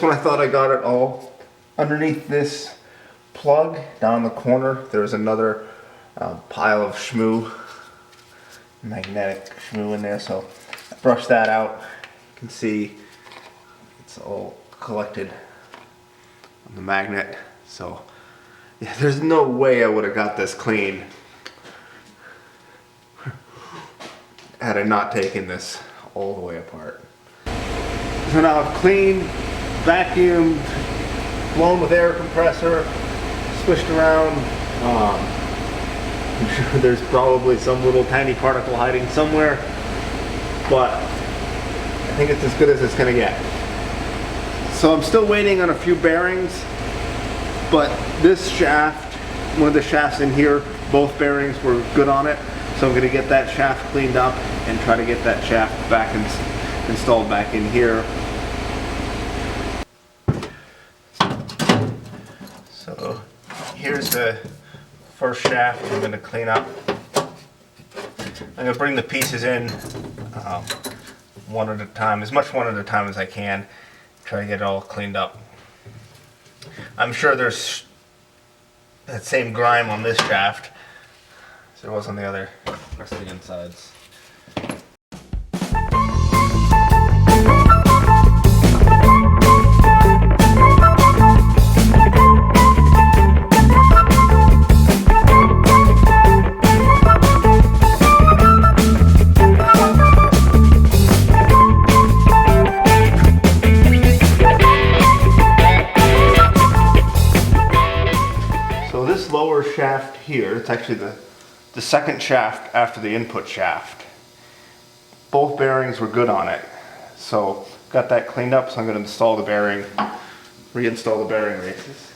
this one I thought I got it all. Underneath this plug down in the corner, there's another pile of shmoo, magnetic shmoo in there, so I brushed that out. You can see it's all collected on the magnet. So yeah, there's no way I would have got this clean had I not taken this all the way apart. So now I've cleaned, vacuumed, blown with air compressor, swished around. I'm sure there's probably some little tiny particle hiding somewhere, but I think it's as good as it's gonna get. So I'm still waiting on a few bearings, but this shaft, one of the shafts in here, both bearings were good on it. So I'm gonna get that shaft cleaned up and try to get that shaft back installed back in here. So here's the first shaft I'm going to clean up. I'm going to bring the pieces in one at a time, as much one at a time as I can. Try to get it all cleaned up. I'm sure there's that same grime on this shaft as there was on the other rest of the insides. Shaft here, it's actually the second shaft after the input shaft. Both bearings were good on it, so got that cleaned up. So I'm going to install the bearing, reinstall the bearing races.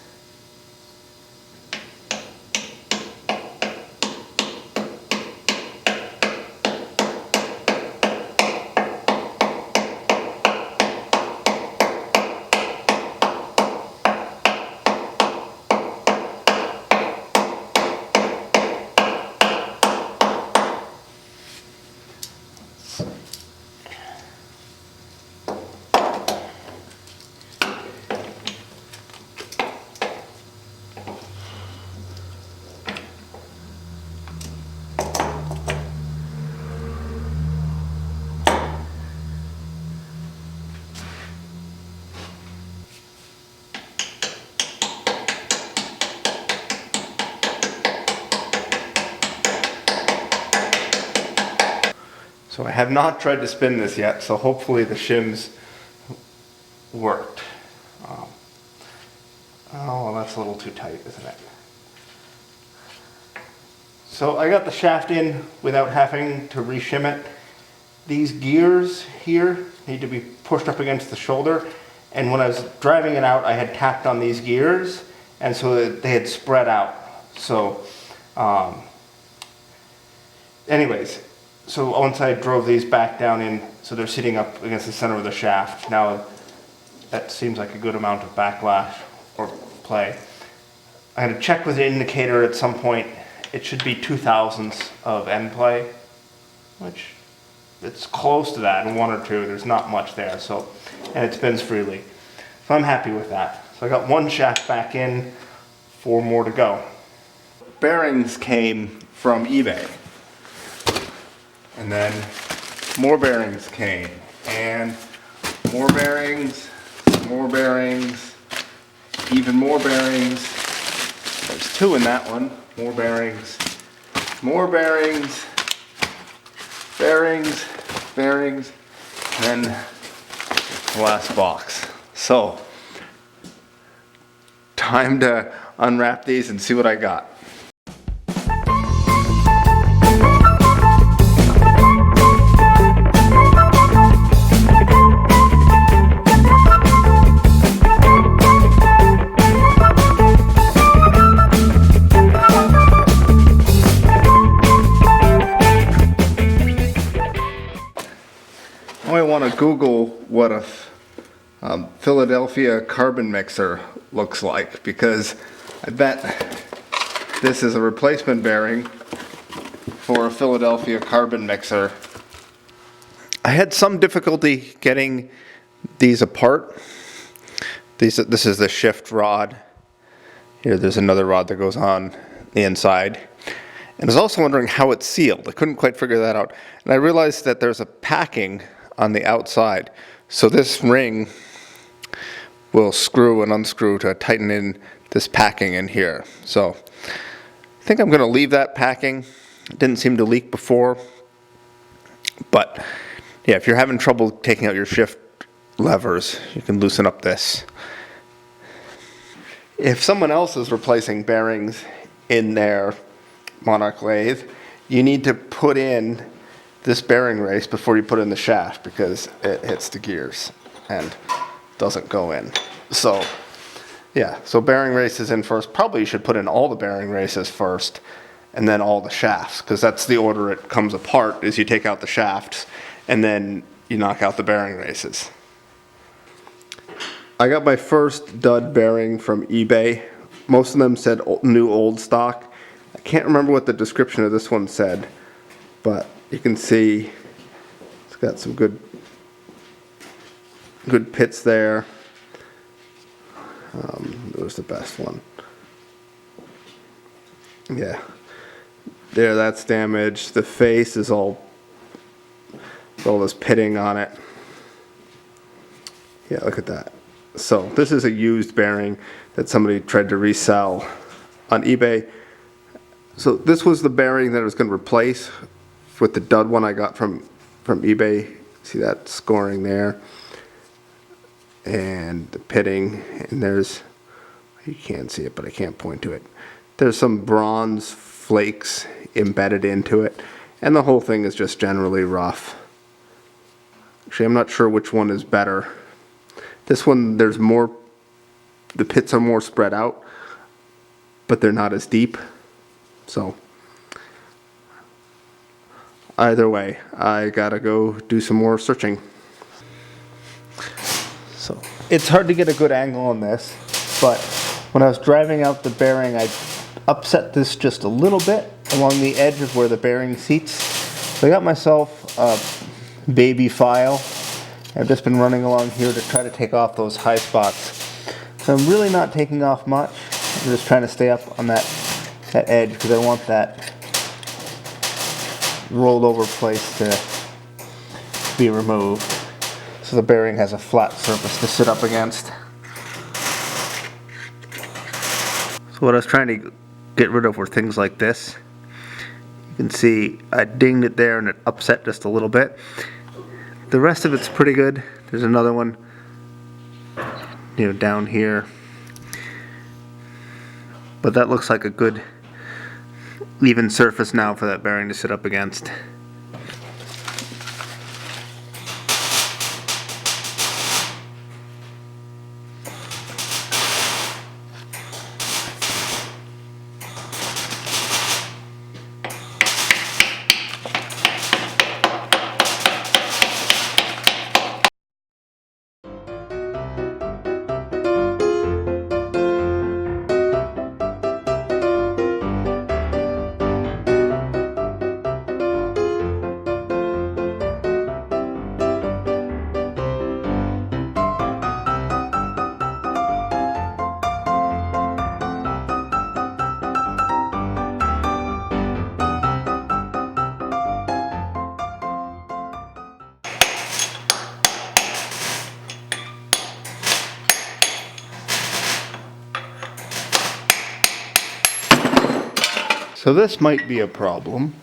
So I have not tried to spin this yet, so hopefully the shims worked. Oh, well, that's a little too tight, isn't it? So I got the shaft in without having to reshim it. These gears here need to be pushed up against the shoulder, and when I was driving it out, I had tacked on these gears, and so they had spread out. So, anyways. So once I drove these back down in, so they're sitting up against the center of the shaft. Now that seems like a good amount of backlash or play. I'm going to check with the indicator at some point. It should be 0.002 of end play, which it's close to that in one or two. There's not much there, so, and it spins freely. So I'm happy with that. So I got one shaft back in, 4 more to go. Bearings came from eBay. And then more bearings came, and more bearings, even more bearings. There's 2 in that one. More bearings, and then the last box. So, time to unwrap these and see what I got. I want to Google what a Philadelphia carbon mixer looks like, because I bet this is a replacement bearing for a Philadelphia carbon mixer. I had some difficulty getting these apart This is the shift rod. Here, there's another rod that goes on the inside. And I was also wondering how it's sealed. I couldn't quite figure that out. And I realized that there's a packing on the outside. So this ring will screw and unscrew to tighten in this packing in here. So I think I'm going to leave that packing. It didn't seem to leak before. But yeah, if you're having trouble taking out your shift levers, you can loosen up this. If someone else is replacing bearings in their Monarch lathe, you need to put in this bearing race before you put in the shaft, because it hits the gears and doesn't go in. So yeah, so bearing races in first. Probably you should put in all the bearing races first and then all the shafts, because that's the order it comes apart, is you take out the shafts and then you knock out the bearing races. I got my first dud bearing from eBay. Most of them said new old stock. I can't remember what the description of this one said, but you can see it's got some good pits there. It was the best one. Yeah. There, that's damaged. The face is all this pitting on it. Yeah, look at that. So this is a used bearing that somebody tried to resell on eBay. So this was the bearing that I was going to replace with the dud one I got from eBay. See that scoring there? And the pitting, and there's, you can't see it, but I can't point to it. There's some bronze flakes embedded into it, and the whole thing is just generally rough. Actually, I'm not sure which one is better. This one, there's more, the pits are more spread out, but they're not as deep. So either way, I gotta go do some more searching. So it's hard to get a good angle on this, but when I was driving out the bearing, I upset this just a little bit along the edge of where the bearing seats. So I got myself a baby file. I've just been running along here to try to take off those high spots. So I'm really not taking off much. I'm just trying to stay up on that edge, because I want that rolled over place to be removed, so the bearing has a flat surface to sit up against. So what I was trying to get rid of were things like this. You can see I dinged it there and it upset just a little bit. The rest of it's pretty good. There's another one, down here. But that looks like a good even surface now for that bearing to sit up against. So this might be a problem.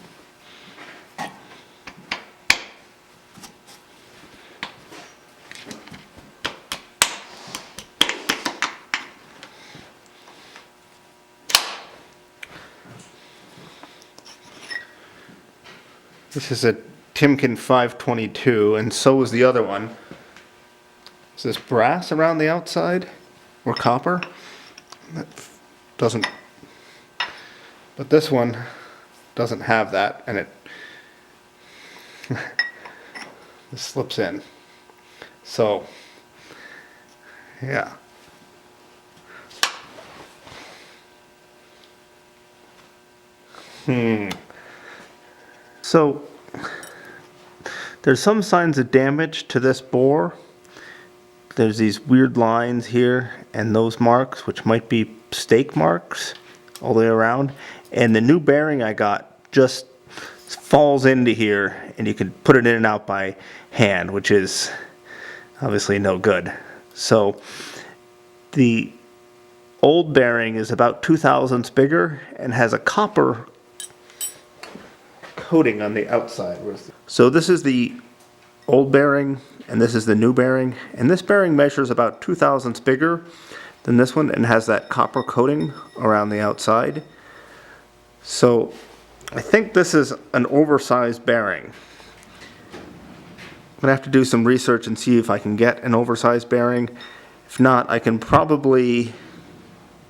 This is a Timken 522, and so is the other one. Is this brass around the outside, or copper? That doesn't, but this one doesn't have that, and it this slips in. So, yeah. So there's some signs of damage to this bore. there's these weird lines here and those marks, which might be stake marks all the way around. And the new bearing I got just falls into here, and you can put it in and out by hand, which is obviously no good. So the old bearing is about 2/1000 bigger and has a copper coating on the outside. So this is the old bearing and this is the new bearing, and this bearing measures about 2/1000 bigger than this one and has that copper coating around the outside. So I think this is an oversized bearing. I'm gonna have to do some research and see if I can get an oversized bearing. If not, I can probably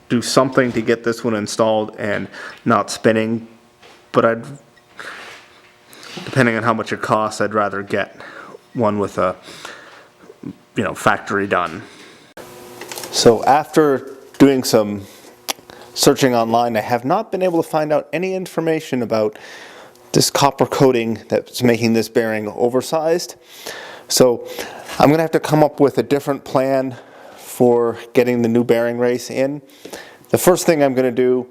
do something to get this one installed and not spinning, but depending on how much it costs, I'd rather get one with a, factory done. So after doing some searching online, I have not been able to find out any information about this copper coating that's making this bearing oversized. So I'm going to have to come up with a different plan for getting the new bearing race in. The first thing I'm going to do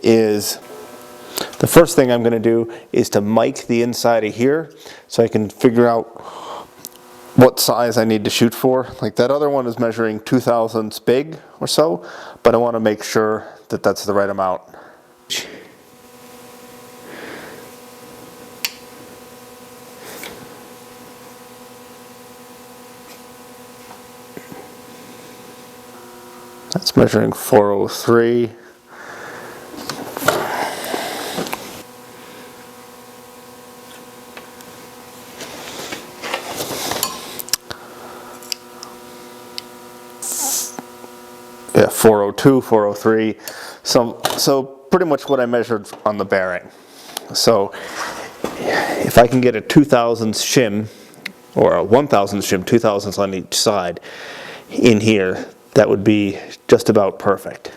is to mic the inside of here so I can figure out what size I need to shoot for. Like that other one is measuring 2/1000 big or so, but I want to make sure that that's the right amount. That's measuring 403. Yeah, 402, 403. So pretty much what I measured on the bearing. So if I can get a 2/1000 shim or a 1/1000 shim, 2/1000 on each side in here, that would be just about perfect.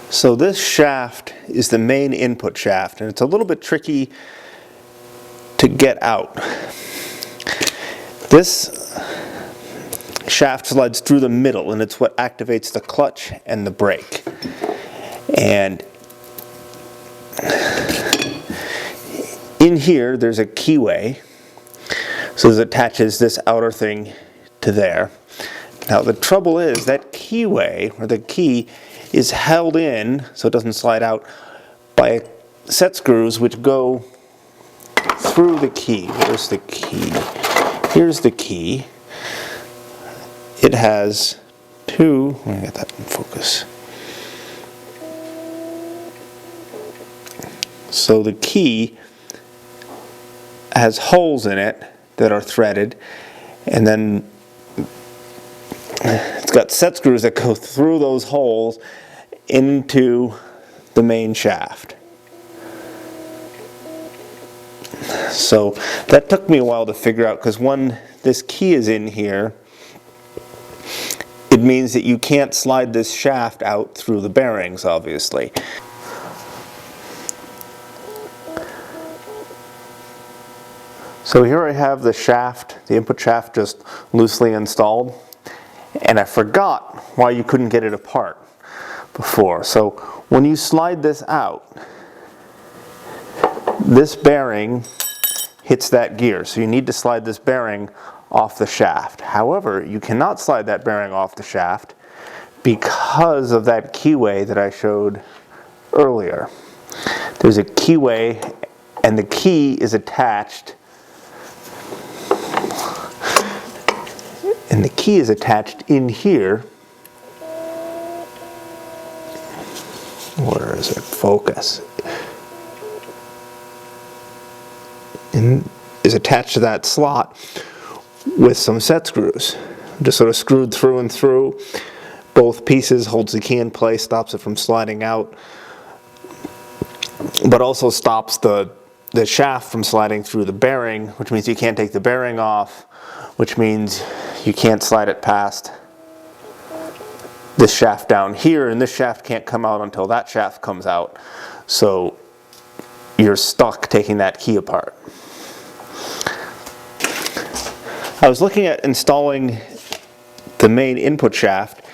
So this shaft is the main input shaft, and it's a little bit tricky to get out. This shaft slides through the middle, and it's what activates the clutch and the brake. And in here there's a keyway, so it attaches this outer thing to there. Now the trouble is that keyway, or the key, is held in so it doesn't slide out by set screws which go through the key. Where's the key? Here's the key. It has two, let me get that in focus. So the key has holes in it that are threaded, and then it's got set screws that go through those holes into the main shaft. So that took me a while to figure out, because when this key is in here, it means that you can't slide this shaft out through the bearings, obviously. So here I have the shaft, the input shaft, just loosely installed. And I forgot why you couldn't get it apart before. So when you slide this out, this bearing hits that gear. So you need to slide this bearing off the shaft. However, you cannot slide that bearing off the shaft because of that keyway that I showed earlier. There's a keyway, and the key is attached. And the key is attached in here. Where is it? Focus. And is attached to that slot with some set screws. Just sort of screwed through and through. Both pieces holds the key in place, stops it from sliding out, but also stops the shaft from sliding through the bearing, which means you can't take the bearing off, which means you can't slide it past this shaft down here, and this shaft can't come out until that shaft comes out. So you're stuck taking that key apart. I was looking at installing the main input shaft,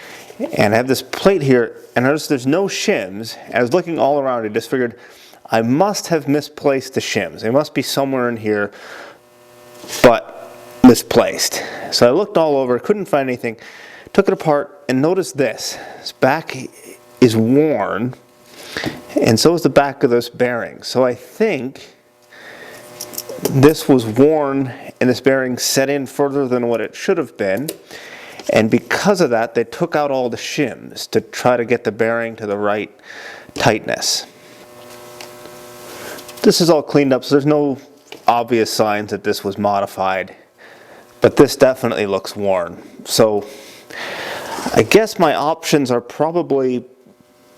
and I have this plate here, and I noticed there's no shims. And I was looking all around, I just figured I must have misplaced the shims. They must be somewhere in here, but misplaced. So I looked all over, couldn't find anything, took it apart, and noticed this. This back is worn, and so is the back of this bearing. So I think this was worn and this bearing set in further than what it should have been, and because of that they took out all the shims to try to get the bearing to the right tightness. This is all cleaned up, so there's no obvious signs that this was modified, but this definitely looks worn. So I guess my options are probably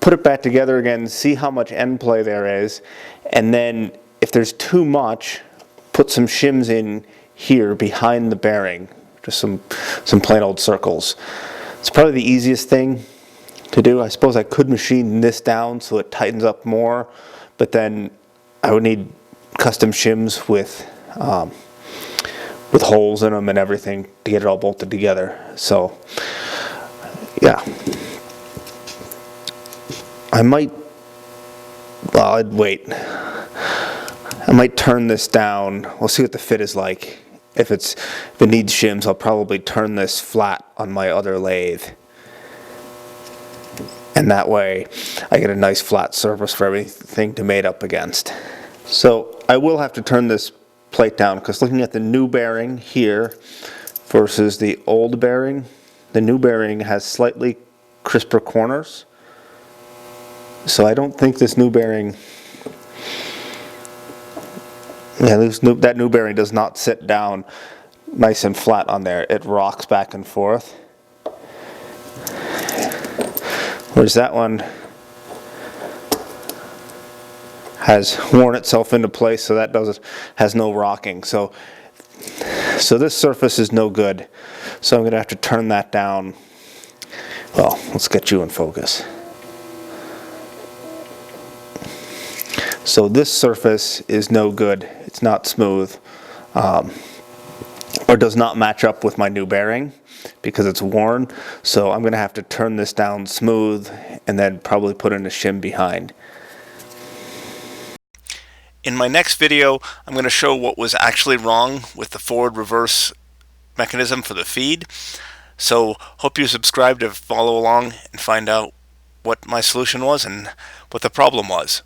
put it back together again, see how much end play there is, and then if there's too much, put some shims in here behind the bearing, just some plain old circles. It's probably the easiest thing to do. I suppose I could machine this down so it tightens up more, but then I would need custom shims with holes in them and everything to get it all bolted together. So yeah, I might, well, I'd wait. I might turn this down. We'll see what the fit is like. If it needs shims, I'll probably turn this flat on my other lathe. And that way I get a nice flat surface for everything to mate up against. So I will have to turn this plate down, because looking at the new bearing here versus the old bearing, the new bearing has slightly crisper corners. So I don't think this new bearing, that new bearing does not sit down nice and flat on there. It rocks back and forth. Whereas that one has worn itself into place, so that has no rocking. So this surface is no good. So I'm going to have to turn that down. Well, let's get you in focus. So this surface is no good. It's not smooth, or does not match up with my new bearing because it's worn. So I'm going to have to turn this down smooth and then probably put in a shim behind. In my next video, I'm going to show what was actually wrong with the forward reverse mechanism for the feed. So hope you subscribe to follow along and find out what my solution was and what the problem was.